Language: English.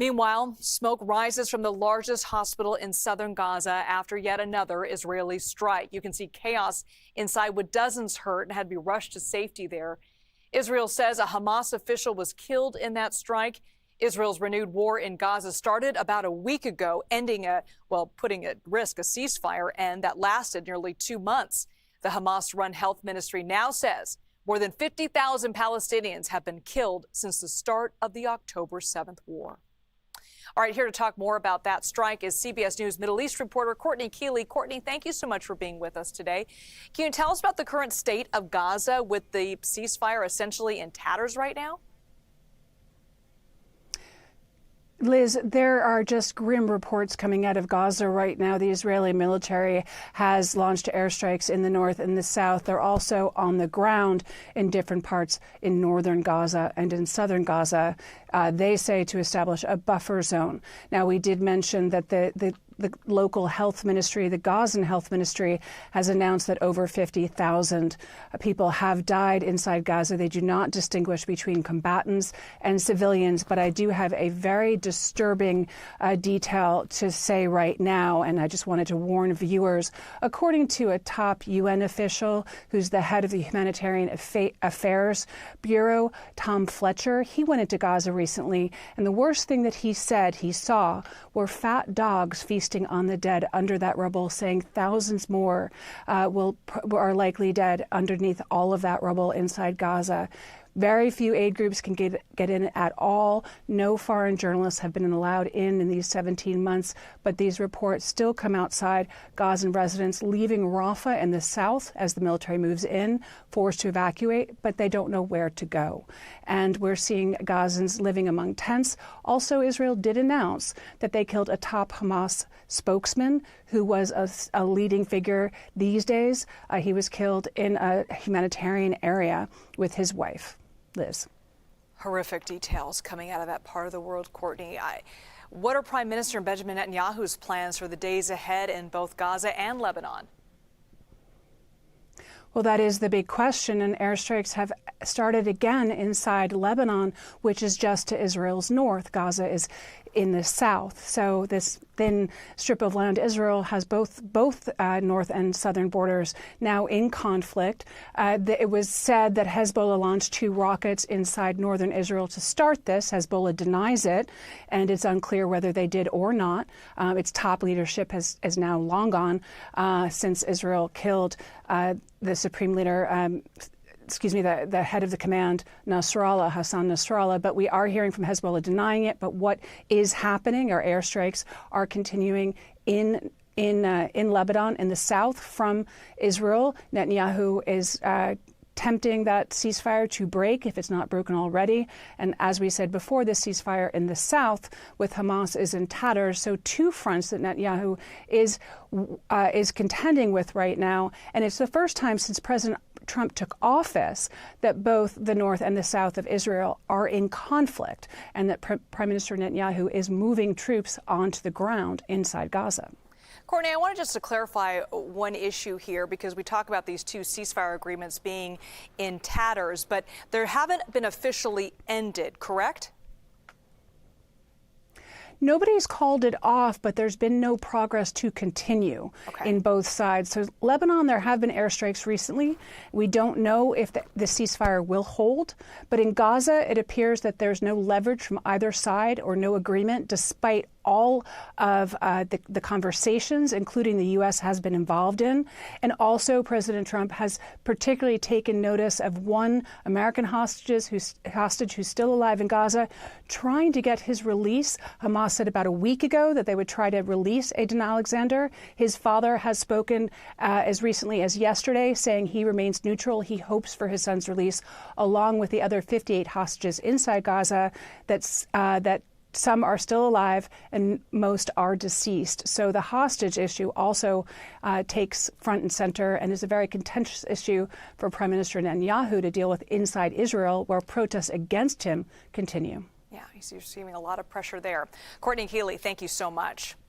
Meanwhile, smoke rises from the largest hospital in southern Gaza after yet another Israeli strike. You can see chaos inside with dozens hurt and had to be rushed to safety there. Israel says a Hamas official was killed in that strike. Israel's renewed war in Gaza started about a week ago, putting at risk a ceasefire, and that lasted nearly 2 months. The Hamas-run Health Ministry now says more than 50,000 Palestinians have been killed since the start of the October 7th war. All right, here to talk more about that strike is CBS News Middle East reporter Courtney Kealy. Courtney, thank you so much for being with us today. Can you tell us about the current state of Gaza with the ceasefire essentially in tatters right now? Liz, there are just grim reports coming out of Gaza right now. The Israeli military has launched airstrikes in the north and the south. They're also on the ground in different parts in northern Gaza and in southern Gaza. They say to establish a buffer zone. Now, we did mention that the local health ministry, the Gaza Health Ministry, has announced that over 50,000 people have died inside Gaza. They do not distinguish between combatants and civilians, but I do have a very disturbing detail to say right now, and I just wanted to warn viewers. According to a top UN official who's the head of the Humanitarian Affairs Bureau, Tom Fletcher, he went into Gaza recently, and the worst thing that he said he saw were fat dogs feasting on the dead under that rubble, saying thousands more are likely dead underneath all of that rubble inside Gaza. Very few aid groups can get in at all. No foreign journalists have been allowed in these 17 months, but these reports still come outside. Gazan residents leaving Rafah in the south as the military moves in, forced to evacuate, but they don't know where to go. And we're seeing Gazans living among tents. Also, Israel did announce that they killed a top Hamas spokesman who was a leading figure these days. He was killed in a humanitarian area with his wife. Liz. Horrific details coming out of that part of the world, Courtney. What are Prime Minister Benjamin Netanyahu's plans for the days ahead in both Gaza and Lebanon? Well, that is the big question, and airstrikes have started again inside Lebanon, which is just to Israel's north. Gaza is in the south. So this thin strip of land, Israel has both north and southern borders now in conflict. It was said that Hezbollah launched 2 rockets inside northern Israel to start this. Hezbollah denies it, and it's unclear whether they did or not. Its top leadership is now long gone since Israel killed the supreme leader, the head of the command, Hassan Nasrallah. But we are hearing from Hezbollah denying it. But what is happening, our airstrikes are continuing in Lebanon, in the south from Israel. Netanyahu is tempting that ceasefire to break if it's not broken already. And as we said before, this ceasefire in the south with Hamas is in tatters. So 2 fronts that Netanyahu is contending with right now. And it's the first time since President Trump took office that both the north and the south of Israel are in conflict, and that Prime Minister Netanyahu is moving troops onto the ground inside Gaza. Courtney, I wanted just to clarify one issue here, because we talk about these 2 ceasefire agreements being in tatters, but they haven't been officially ended, correct? Nobody's called it off, but there's been no progress to continue in both sides. So Lebanon, there have been airstrikes recently. We don't know if the ceasefire will hold. But in Gaza, it appears that there's no leverage from either side or no agreement, despite all of the conversations, including the U.S. has been involved in. And also, President Trump has particularly taken notice of one American hostage who's still alive in Gaza, trying to get his release. Hamas said about a week ago that they would try to release Aiden Alexander. His father has spoken as recently as yesterday, saying he remains neutral. He hopes for his son's release, along with the other 58 hostages inside Gaza that some are still alive and most are deceased. So the hostage issue also takes front and center and is a very contentious issue for Prime Minister Netanyahu to deal with inside Israel, where protests against him continue. Yeah, he's receiving a lot of pressure there. Courtney Kealy, thank you so much.